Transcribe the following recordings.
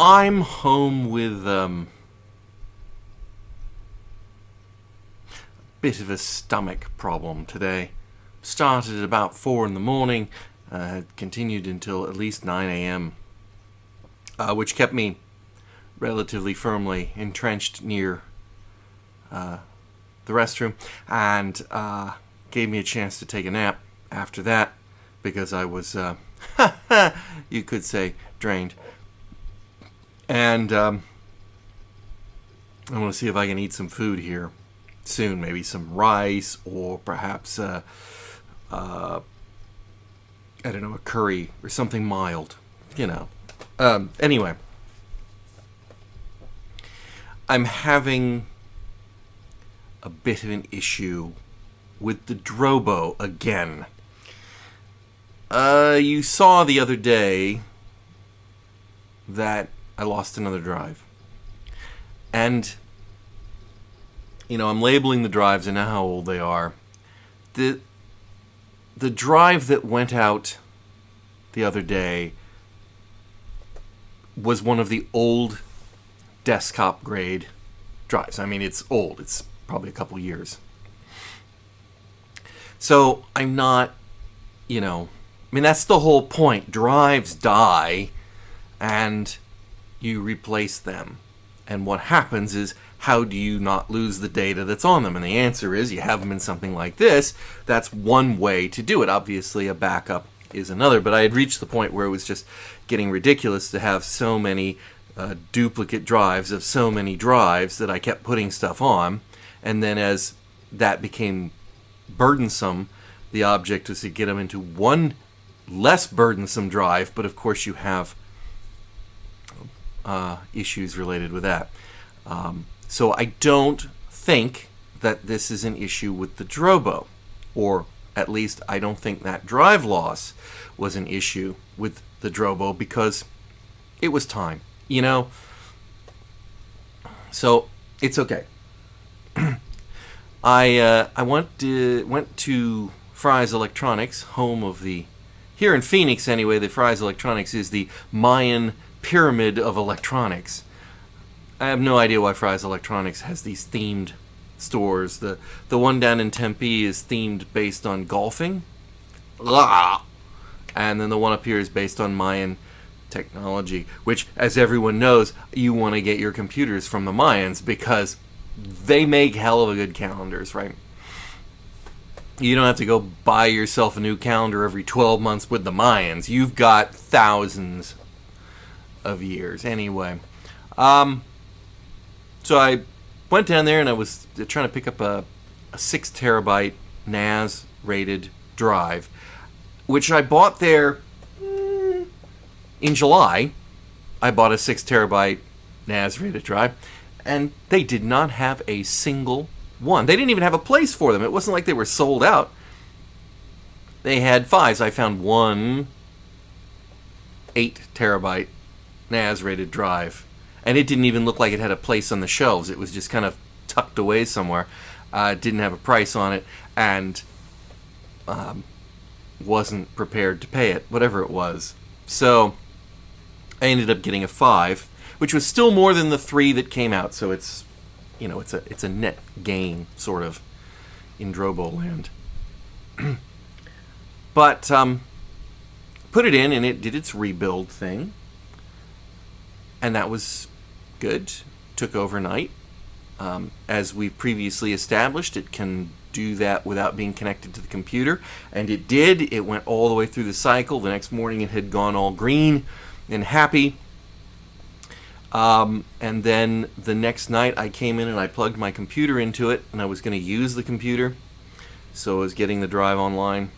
I'm home with a bit of a stomach problem today. Started at about 4 in the morning, continued until at least 9 a.m., which kept me relatively firmly entrenched near the restroom, and gave me a chance to take a nap after that, because I was, you could say, drained. And I want to see if I can eat some food here soon, maybe some rice, or perhaps, I don't know, a curry or something mild, Anyway, I'm having a bit of an issue with the Drobo again. You saw the other day that I lost another drive. And, I'm labeling the drives. I know how old they are. The drive that went out the other day was one of the old desktop grade drives. I mean, it's old. It's probably a couple years. So I'm not, that's the whole point. Drives die and you replace them. And what happens is, how do you not lose the data that's on them? And the answer is, you have them in something like this. That's one way to do it. Obviously, a backup is another. But I had reached the point where it was just getting ridiculous to have so many duplicate drives of so many drives that I kept putting stuff on. And then as that became burdensome, the object was to get them into one less burdensome drive. But of course, you have issues related with that. So I don't think that this is an issue with the Drobo, or at least I don't think that drive loss was an issue with the Drobo, because it was time, So it's okay. I went to Fry's Electronics, home of here in Phoenix anyway. The Fry's Electronics is the Mayan pyramid of electronics. I have no idea why Fry's Electronics has these themed stores. The one down in Tempe is themed based on golfing. And then the one up here is based on Mayan technology, which, as everyone knows, you want to get your computers from the Mayans because they make hell of a good calendars, right? You don't have to go buy yourself a new calendar every 12 months with the Mayans. You've got thousands of years. Anyway, so I went down there and I was trying to pick up a 6 terabyte NAS rated drive, which I bought there in July. I bought a 6 terabyte NAS rated drive, and they did not have a single one. They didn't even have a place for them. It wasn't like they were sold out. They had 5s. I found one 8 terabyte NAS rated drive, and it didn't even look like it had a place on the shelves. It was just kind of tucked away somewhere. Didn't have a price on it, and wasn't prepared to pay it, whatever it was. So I ended up getting a 5, which was still more than the 3 that came out. So it's it's a net gain, sort of, in Drobo land. But put it in, and it did its rebuild thing. And that was good. Took overnight. As we've previously established, it can do that without being connected to the computer. And it did. It went all the way through the cycle. The next morning it had gone all green and happy. And then the next night I came in and I plugged my computer into it, and I was going to use the computer. So I was getting the drive online.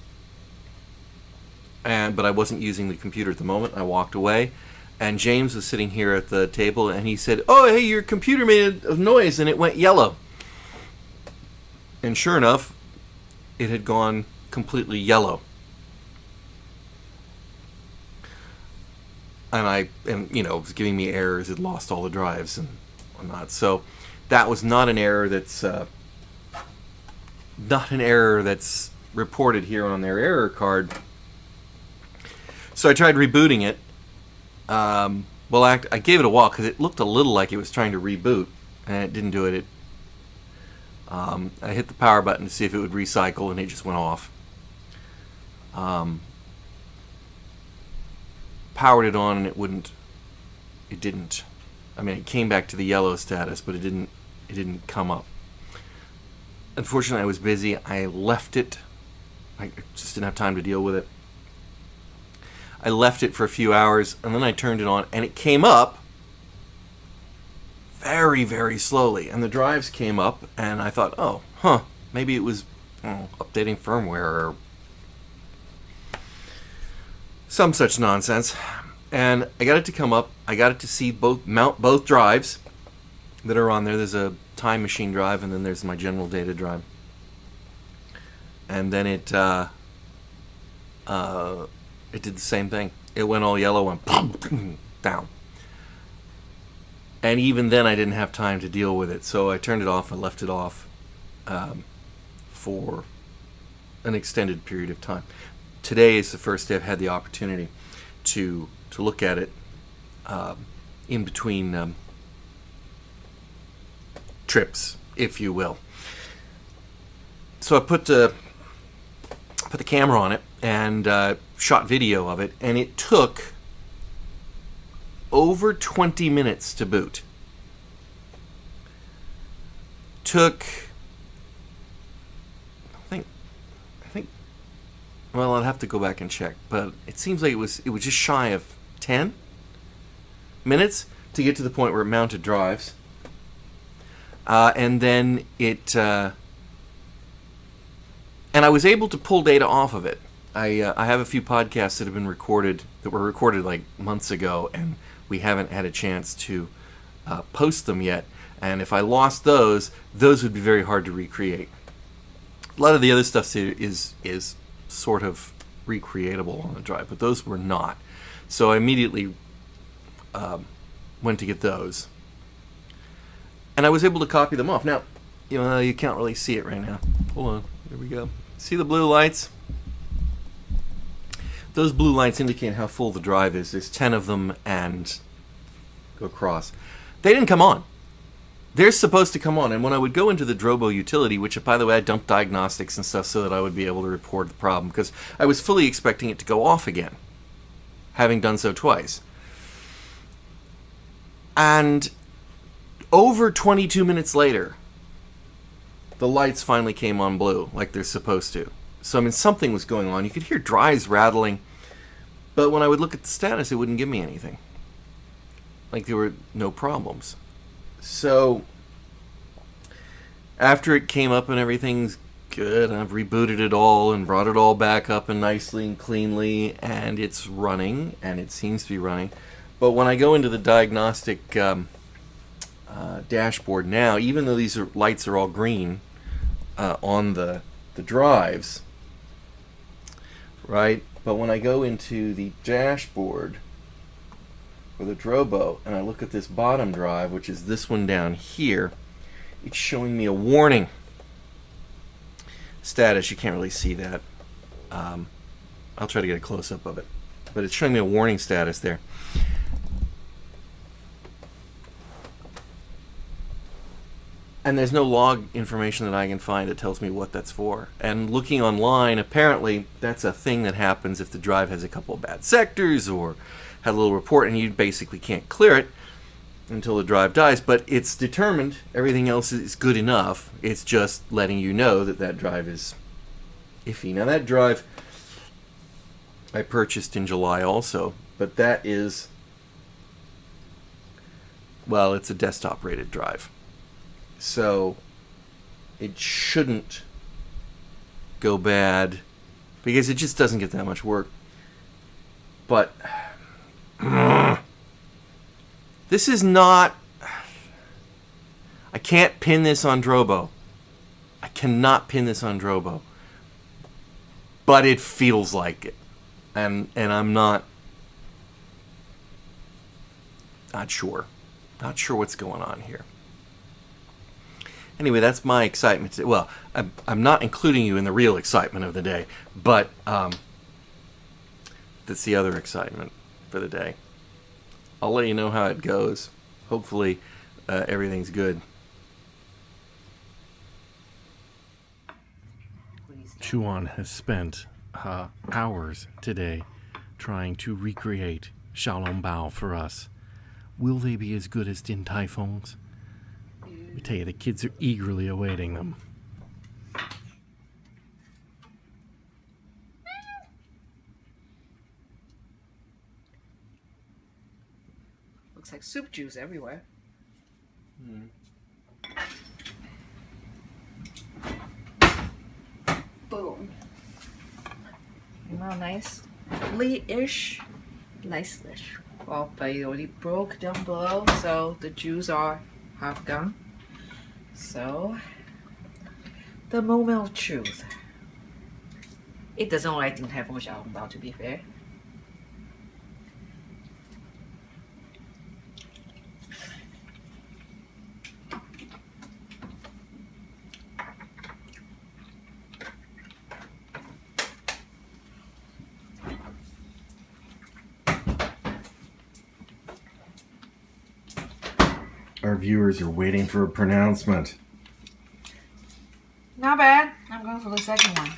But I wasn't using the computer at the moment. I walked away. And James was sitting here at the table, and he said, "Oh, hey, your computer made a noise, and it went yellow." And sure enough, it had gone completely yellow. And it was giving me errors. It lost all the drives and whatnot. So that was not an error that's reported here on their error card. So I tried rebooting it. Well, I gave it a while because it looked a little like it was trying to reboot, and it didn't do it. I hit the power button to see if it would recycle, and it just went off. Powered it on, and it wouldn't. It didn't. I mean, it came back to the yellow status, but it didn't come up. Unfortunately, I was busy. I left it. I just didn't have time to deal with it. I left it for a few hours, and then I turned it on, and it came up very, very slowly. And the drives came up, and I thought, maybe it was updating firmware or some such nonsense. And I got it to come up. I got it to mount both drives that are on there. There's a Time Machine drive, and then there's my general data drive. And then it did the same thing. It went all yellow and down. And even then, I didn't have time to deal with it, so I turned it off and left it off for an extended period of time. Today is the first day I've had the opportunity to look at it in between trips, if you will. So I put the camera on it and shot video of it, and it took over 20 minutes to boot. Well, I'll have to go back and check, but it seems like it was just shy of 10 minutes to get to the point where it mounted drives. And then and I was able to pull data off of it. I have a few podcasts that were recorded like months ago, and we haven't had a chance to post them yet. And if I lost those would be very hard to recreate. A lot of the other stuff is sort of recreatable on the drive, but those were not. So I immediately went to get those, and I was able to copy them off. Now, you can't really see it right now. Hold on, there we go. See the blue lights? Those blue lights indicate how full the drive is. There's 10 of them, and go across. They didn't come on. They're supposed to come on, and when I would go into the Drobo utility, which, by the way, I dumped diagnostics and stuff so that I would be able to report the problem, because I was fully expecting it to go off again, having done so twice. And over 22 minutes later, the lights finally came on blue, like they're supposed to. So, I mean, something was going on. You could hear drives rattling, but when I would look at the status, it wouldn't give me anything. Like there were no problems. So, after it came up and everything's good, I've rebooted it all and brought it all back up and nicely and cleanly, and it's running, and it seems to be running. But when I go into the diagnostic dashboard now, even though these lights are all green on the drives, right? But when I go into the dashboard for the Drobo, and I look at this bottom drive, which is this one down here, it's showing me a warning status. You can't really see that. I'll try to get a close-up of it. But it's showing me a warning status there. And there's no log information that I can find that tells me what that's for. And looking online, apparently that's a thing that happens if the drive has a couple of bad sectors or had a little report, and you basically can't clear it until the drive dies. But it's determined everything else is good enough. It's just letting you know that that drive is iffy. Now that drive I purchased in July also, but that is, well, it's a desktop rated drive. So it shouldn't go bad because it just doesn't get that much work. But this is not, I can't pin this on Drobo. I cannot pin this on Drobo. But it feels like it. And I'm not sure. Not sure what's going on here. Anyway, that's my excitement. Well, I'm not including you in the real excitement of the day, but that's the other excitement for the day. I'll let you know how it goes. Hopefully, everything's good. Chuan has spent hours today trying to recreate Xiaolongbao for us. Will they be as good as Din Tai Fung's? I tell you, the kids are eagerly awaiting them. Looks like soup juice everywhere. Boom. Now nicely-ish. Nice-ish. Well, but it already broke down below, so the juice are half gone. So, the moment of truth. It doesn't look like Din Tai Fung Xiaolongbao, to be fair. Our viewers are waiting for a pronouncement. Not bad. I'm going for the second one.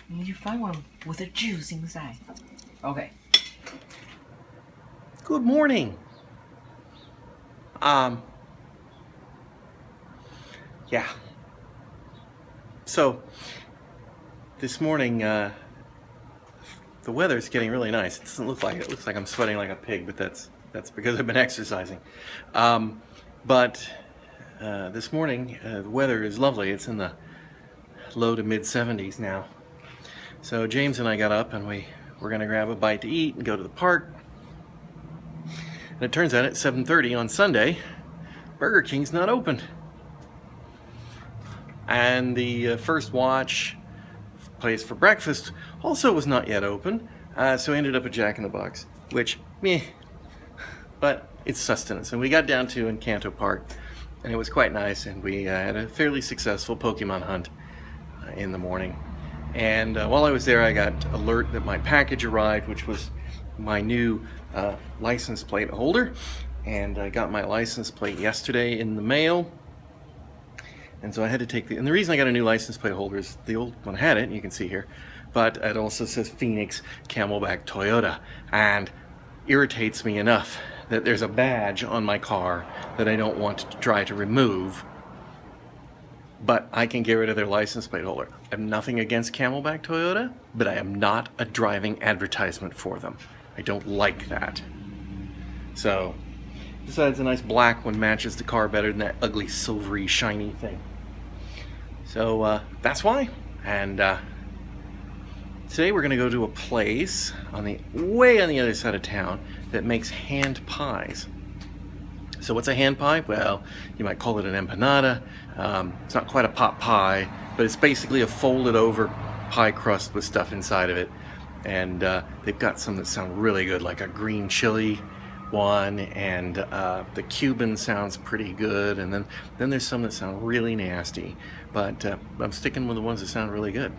You need to find one with a juice inside. Okay. Good morning. Yeah. So, this morning, the weather's getting really nice. It doesn't look like it. It looks like I'm sweating like a pig, but that's because I've been exercising. But this morning, the weather is lovely. It's in the low to mid 70s now. So James and I got up and we're gonna grab a bite to eat and go to the park. And it turns out at 7:30 on Sunday, Burger King's not open. And the First Watch place for breakfast also was not yet open. So we ended up at Jack in the Box, which, meh, but it's sustenance. And we got down to Encanto Park, and it was quite nice, and we had a fairly successful Pokemon hunt in the morning. And while I was there, I got alert that my package arrived, which was my new license plate holder. And I got my license plate yesterday in the mail. And so I had to take and the reason I got a new license plate holder is the old one had it, and you can see here, but it also says Phoenix Camelback Toyota, and irritates me enough that there's a badge on my car that I don't want to try to remove, but I can get rid of their license plate holder. I have nothing against Camelback Toyota, but I am not a driving advertisement for them. I don't like that. So, besides, a nice black one matches the car better than that ugly silvery shiny thing. So that's why. And today we're going to go to a place way on the other side of town that makes hand pies. So what's a hand pie? Well, you might call it an empanada. It's not quite a pot pie, but it's basically a folded over pie crust with stuff inside of it. And they've got some that sound really good, like a green chili one, and the Cuban sounds pretty good, and then there's some that sound really nasty, but I'm sticking with the ones that sound really good.